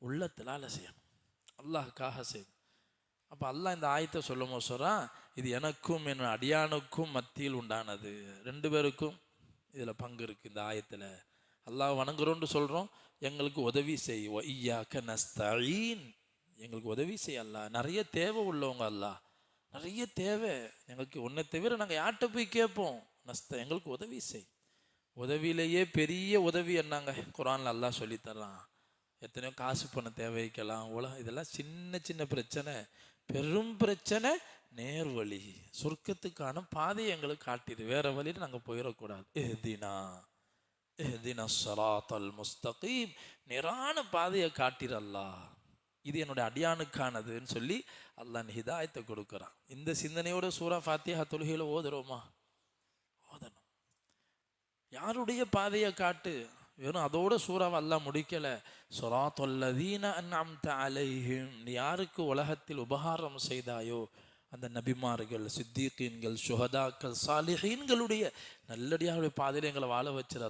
உள்ளத்தினால செய்யணும், அல்லாஹுக்காக செய்யணும். அப்போ அல்லாஹ் இந்த ஆயத்தை சொல்லும் போது சொல்கிறான், இது எனக்கும் என் அடியானுக்கும் மத்தியில் உண்டானது. 2 பேருக்கும் இதில் பங்கு இருக்குது. இந்த ஆயத்தில் அல்லாஹ் வணங்குறோன்னு சொல்கிறோம், எங்களுக்கு உதவி செய். வஇய்யாக நஸ்தஈன், எங்களுக்கு உதவி செய் அல்லாஹ். நிறைய தேவை உள்ளவங்க அல்லாஹ், நிறைய தேவை எங்களுக்கு. உன்னை தவிர நாங்கள் யார்கிட்ட போய் கேட்போம்? எங்களுக்கு உதவி செய். உதவியிலேயே பெரிய உதவி என்னங்க குர்ஆன்ல அல்லாஹ் சொல்லித்தர்றான். எத்தனையோ காசு பண்ண தேவைக்கலாம், உலகம், இதெல்லாம் சின்ன சின்ன பிரச்சனை. பெரும் பிரச்சனை நேர்வழி, சொர்க்கத்துக்கான பாதையை எங்களுக்கு காட்டிடு. வேற வழியில் நாங்கள் போயிடக்கூடாது. இஹ்தினா ஸிராத்தல் முஸ்தகீம், நேரான பாதையை காட்டிடு அல்லாஹ். இது என்னுடைய அடியானுக்கானதுன்னு சொல்லி அல்லாஹ் ஹிதாயத்தை கொடுக்குறான். இந்த சிந்தனையோட சூரா ஃபாத்திஹா தொழுகையில் ஓதுறோமா? ஓதணும். யாருடைய பாதையை காட்டு, வெறும் அதோட சூறாவை அல்லாஹ் முடிக்கல. ஸிராத்தல்லதீன அன்அம்த அலைஹிம், நீ யாருக்கு உலகத்தில் உபகாரம் செய்தாயோ அந்த நபிமார்கள், சித்தீகீன்கள், சுஹதாக்கள், சாலிஹீன்களுடைய நல்லடியாருடைய பாதையில் எங்களை வாழ வச்சிட